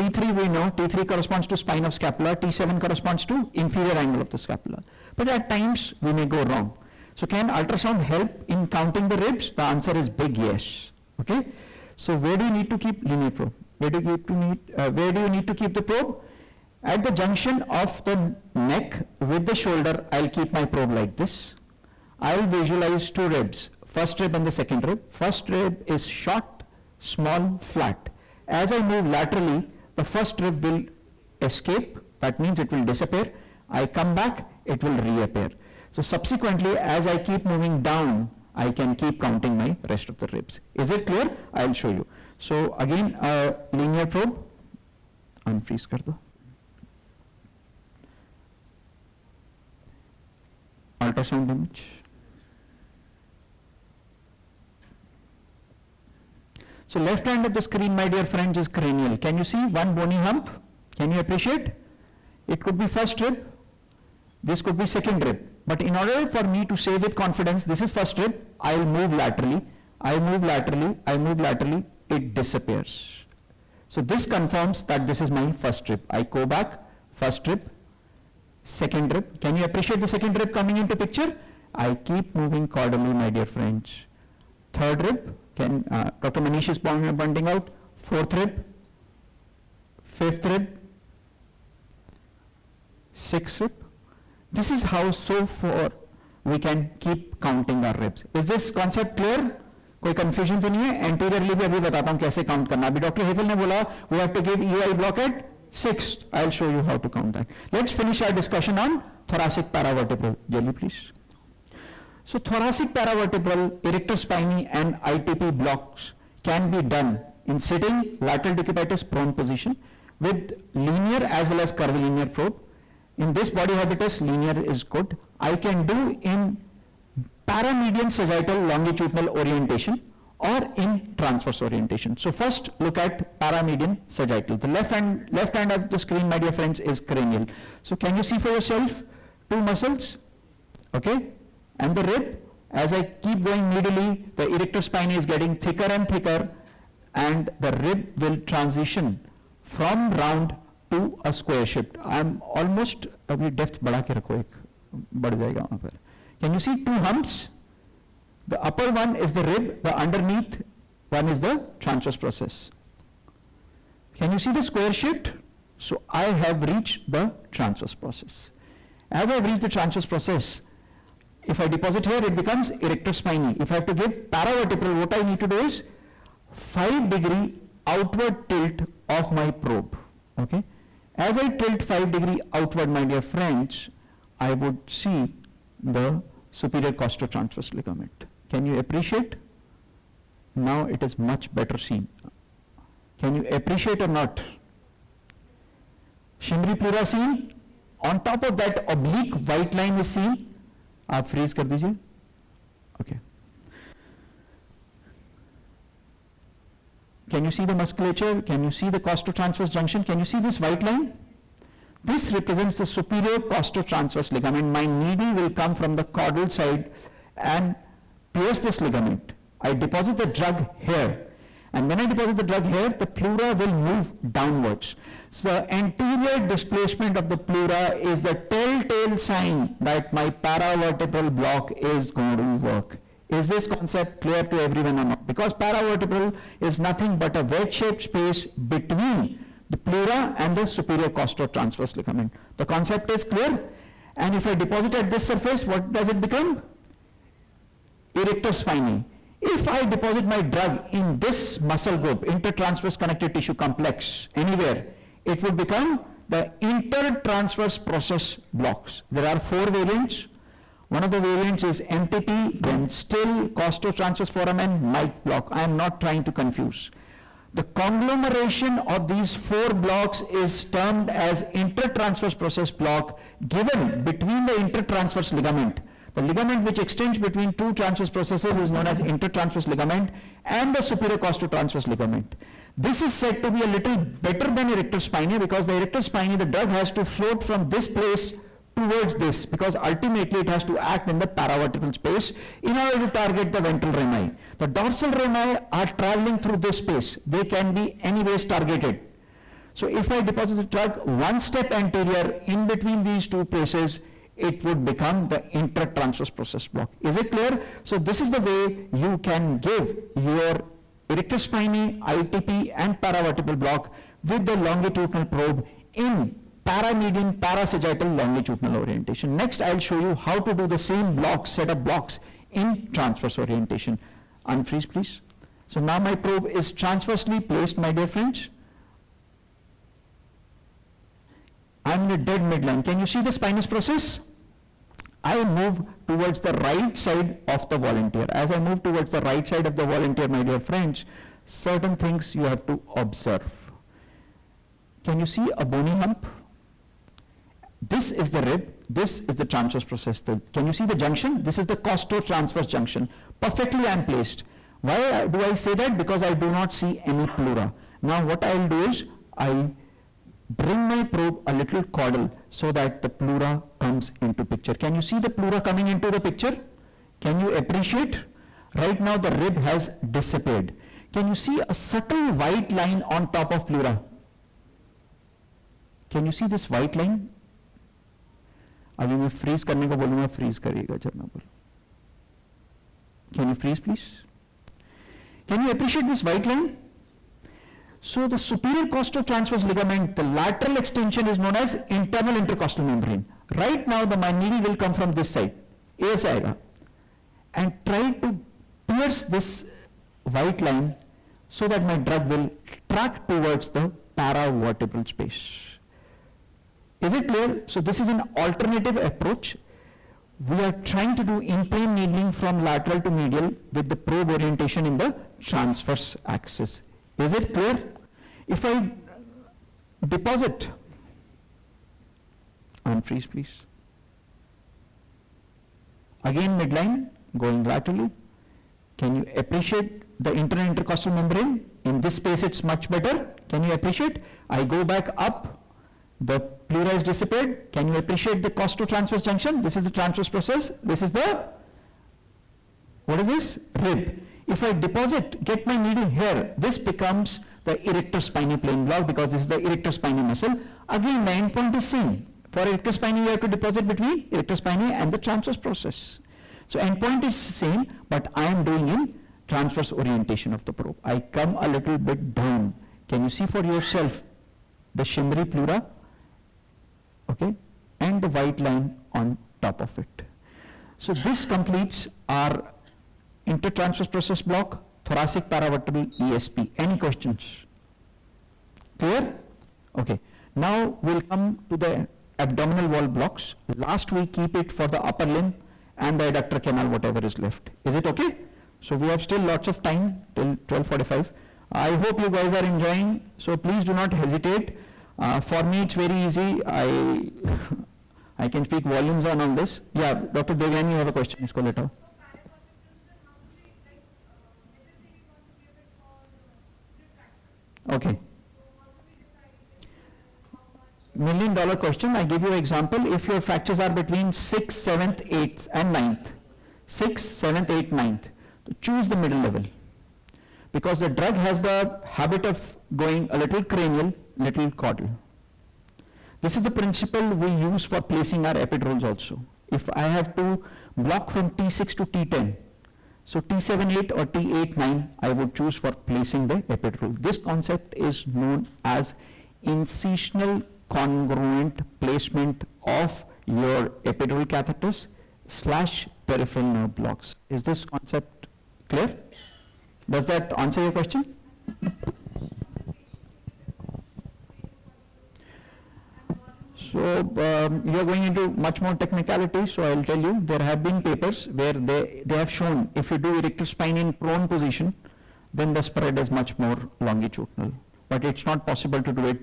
T3 we know, T3 corresponds to spine of scapula, T7 corresponds to inferior angle of the scapula. But at times we may go wrong. So can ultrasound help in counting the ribs? The answer is big yes. Okay. So where do you need to keep linear probe? Where do you need to keep the probe? At the junction of the neck with the shoulder, I'll keep my probe like this. I'll visualize two ribs, first rib and the second rib. First rib is short, small, flat. As I move laterally, the first rib will escape, that means it will disappear. I come back, it will reappear. So subsequently, as I keep moving down, I can keep counting my rest of the ribs. Is it clear? I'll show you. So again, linear probe, unfreeze kar do. Ultrasound image. So left hand of the screen, my dear friends, is cranial. Can you see one bony hump? Can you appreciate? It could be first rib, this could be second rib. But in order for me to say with confidence, this is first rib, I'll move laterally, I move laterally, I move laterally, it disappears. So this confirms that this is my first rib. I go back, first rib, second rib. Can you appreciate the second rib coming into picture? I keep moving caudally, my dear friends. Third rib, Dr. Manish is pointing out, fourth rib, fifth rib, sixth rib. This is how so far we can keep counting our ribs. Is this concept clear? कोई confusion तो नहीं है? Anteriorly भी अभी बताता हूँ कैसे count करना. अभी Dr. Hetal ने बोला we have to give EI block at 6th. I'll show you how to count that. Let's finish our discussion on thoracic paravertebral. Jelly, please. So thoracic paravertebral, erector spiny and ITP blocks can be done in sitting, lateral decubitus prone position with linear as well as curvilinear probe. In this body habitus, linear is good. I can do in paramedian sagittal longitudinal orientation or in transverse orientation. So first look at paramedian sagittal. The left hand of the screen, my dear friends, is cranial. So can you see for yourself two muscles? Okay. And the rib, as I keep going medially, the erector spiny is getting thicker and thicker, and the rib will transition from round to a square shaped. I'm almost अभी depth बढ़ा के रखो एक बढ़ जाएगा वहाँ पर. Can you see two humps? The upper one is the rib, the underneath one is the transverse process. Can you see the square shaped? So I have reached the transverse process. As I have reached the transverse process, if I deposit here, it becomes erector spiny. If I have to give paravertebral, what I need to do is 5-degree outward tilt of my probe. Okay. As I tilt 5-degree outward, my dear friends, I would see the superior costotransverse ligament. Can you appreciate? Now it is much better seen. Can you appreciate or not? Shimri pleura seen. On top of that, oblique white line is seen. आप freeze कर दीजिए. Okay. Can you see the musculature? Can you see the costotransverse junction? Can you see this white line? This represents the superior costotransverse ligament. My needle will come from the caudal side and pierce this ligament. I deposit the drug here. And when I deposit the drug here, the pleura will move downwards. So anterior displacement of the pleura is the telltale sign that my paravertebral block is going to work. Is this concept clear to everyone or not? Because paravertebral is nothing but a wedge-shaped space between the pleura and the superior costotransverse ligament. The concept is clear. And if I deposit at this surface, what does it become? Erector spiny. If I deposit my drug in this muscle group, intertransverse connective tissue complex, anywhere, it will become the intertransverse process blocks. There are 4 variants. One of the variants is MTP, then still costotransverse foramen, Mike block. I am not trying to confuse. The conglomeration of these 4 blocks is termed as intertransverse process block given between the intertransverse ligament. The ligament which extends between 2 transverse processes is known as intertransverse ligament and the superior costotransverse ligament. This is said to be a little better than erector spiny because the erector spiny, the drug has to float from this place towards this because ultimately it has to act in the paravertebral space in order to target the ventral rami. The dorsal rami are traveling through this space. They can be anyways targeted. So if I deposit the drug one step anterior in between these two places, it would become the intertransverse process block. Is it clear? So this is the way you can give your erector spinae, ITP and paravertebral block with the longitudinal probe in paramedian parasagittal longitudinal orientation. Next, I'll show you how to do the same blocks, set of blocks in transverse orientation. Unfreeze, please. So now my probe is transversely placed, my dear friends. I'm in a dead midline. Can you see the spinous process? I move towards the right side of the volunteer. As I move towards the right side of the volunteer, my dear friends, certain things you have to observe. Can you see a bony hump? This is the rib, this is the transverse process. Can you see the junction? This is the costo-transverse junction. Perfectly I am placed. Why do I say that? Because I do not see any pleura. Now what I will do is, I bring my probe a little caudal so that the pleura comes into picture. Can you see the pleura coming into the picture? Can you appreciate? Right now the rib has disappeared. Can you see a subtle white line on top of pleura? Can you see this white line? अभी मैं freeze करने को बोलूँगा, freeze करिएगा जब मैं बोलूँ. Can you freeze please? Can you appreciate this white line? So the superior costo-transverse ligament, the lateral extension is known as internal intercostal membrane. Right now my needle will come from this side, ऐसे आएगा, and try to pierce this white line so that my drug will track towards the paravertebral space. Is it clear? So this is an alternative approach. We are trying to do in-plane needling from lateral to medial with the probe orientation in the transverse axis. Is it clear? If I deposit, unfreeze please. Again midline, going laterally. Can you appreciate the internal intercostal membrane? In this space it's much better. Can you appreciate? I go back up. The pleura is disappeared. Can you appreciate the costo-transverse junction? This is the transverse process. This is the, what is this? Rib. If I deposit, get my needle here, this becomes the erector spinae plane block because this is the erector spinae muscle. Again, the endpoint is same. For erector spinae, you have to deposit between erector spinae and the transverse process. So endpoint is same, but I am doing in transverse orientation of the probe. I come a little bit down. Can you see for yourself the shimmery pleura? Okay, and the white line on top of it. So this completes our intertransverse process block, thoracic paravertebral ESP. Any questions? Clear? Okay. Now we'll come to the abdominal wall blocks. Last we keep it for the upper limb and the adductor canal, whatever is left. Is it okay? So we have still lots of time till 12:45. I hope you guys are enjoying. So please do not hesitate. For me, it's very easy. I can speak volumes on all this. Yeah, Dr. Devyani, you have a question. Isko let out. Okay. $1 million question. I give you an example. If your fractures are between 6th, 7th, 8th, and 9th, 6th, 7th, 8th, 9th, choose the middle level. Because the drug has the habit of going a little cranial, little caudal. This is the principle we use for placing our epidurals also. If I have to block from T6 to T10, so T7-8 or T8-9, I would choose for placing the epidural. This concept is known as incisional congruent placement of your epidural catheters / peripheral nerve blocks. Is this concept clear? Does that answer your question? So you are going into much more technicality, so I will tell you there have been papers where they have shown if you do erector spine in prone position, then the spread is much more longitudinal. But it's not possible to do it.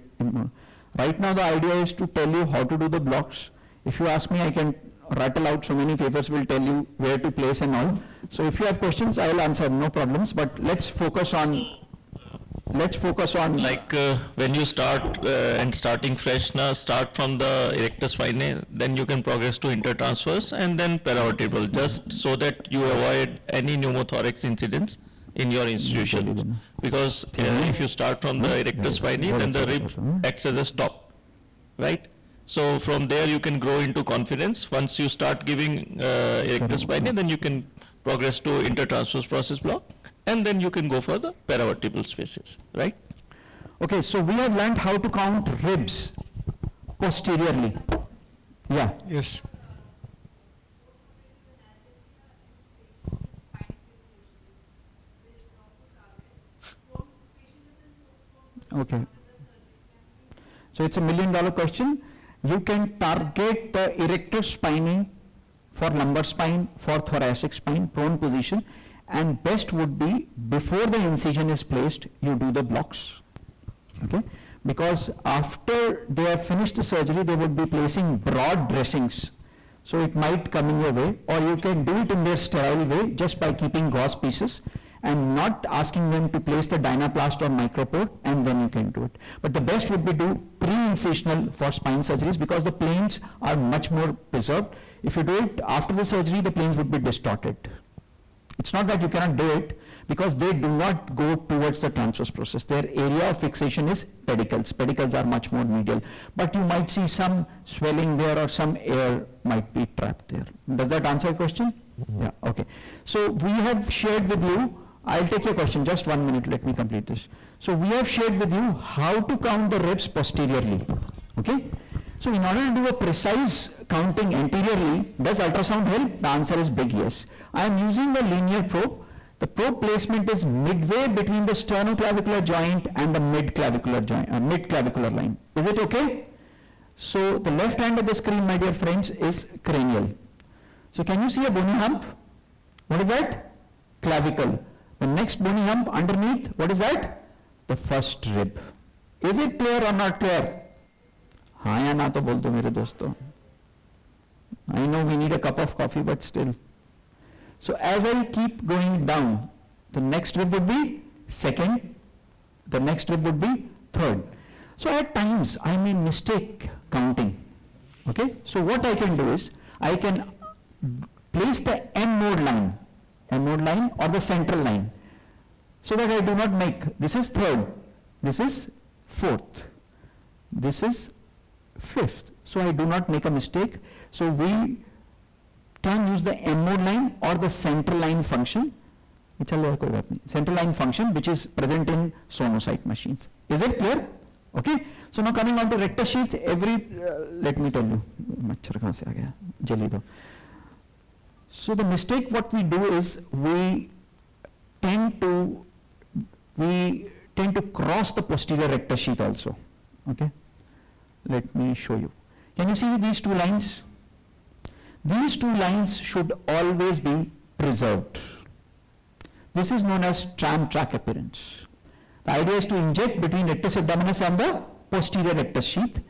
Right now the idea is to tell you how to do the blocks. If you ask me, I can rattle out so many papers will tell you where to place and all. So if you have questions, I will answer, no problems. But let's focus on like when you start and starting fresh now, start from the erector spinae, then you can progress to intertransverse and then paravertebral, just so that you avoid any pneumothorax incidents in your institution. Because if you start from the erectus spinae, then the rib acts as a stop, right? So from there you can grow into confidence. Once you start giving erectus spinae, then you can progress to intertransverse process block, and then you can go for the paravertebral spaces, right? Okay, so we have learned how to count ribs posteriorly. Yeah. Yes. Okay. So it's $1 million question. You can target the erectus spinae for lumbar spine, for thoracic spine, prone position, and best would be before the incision is placed, you do the blocks. Okay? Because after they have finished the surgery, they would be placing broad dressings. So it might come in your way, or you can do it in their sterile way just by keeping gauze pieces and not asking them to place the dynaplast or micropore, and then you can do it. But the best would be do pre-incisional for spine surgeries, because the planes are much more preserved. If you do it after the surgery, the planes would be distorted. It's not that you cannot do it, because they do not go towards the transverse process. Their area of fixation is pedicles. Pedicles are much more medial. But you might see some swelling there, or some air might be trapped there. Does that answer your question? Yeah, okay. So we have shared with you, I'll take your question, just 1 minute, let me complete this. So we have shared with you how to count the ribs posteriorly, okay? So in order to do a precise counting anteriorly, does ultrasound help? The answer is big yes. I am using the linear probe. The probe placement is midway between the sternoclavicular joint and the mid-clavicular joint, mid-clavicular line. Is it okay? So the left hand of the screen, my dear friends, is cranial. So can you see a bony hump? What is that? Clavicle. The next bony hump underneath, what is that? The first rib. Is it clear or not clear? हाँ या ना तो बोल दो मेरे दोस्तों. I know we need a cup of coffee, but still. So as I keep going down, the next rib would be second, the next rib would be third. So at times I may mistake counting. Okay, so what I can do is I can place the end node line or the central line, so that I do not make, this is third, this is fourth, this is fifth, so I do not make a mistake. So we can use the M mode line or the central line function, central line function, which is present in sonocyte machines. Is it clear? Okay. So now coming on to rectus sheath, let me tell you, so the mistake what we do is we tend to cross the posterior rectus sheath also. Okay. Let me show you. Can you see these two lines? These two lines should always be preserved. This is known as tram track appearance. The idea is to inject between rectus abdominis and the posterior rectus sheath,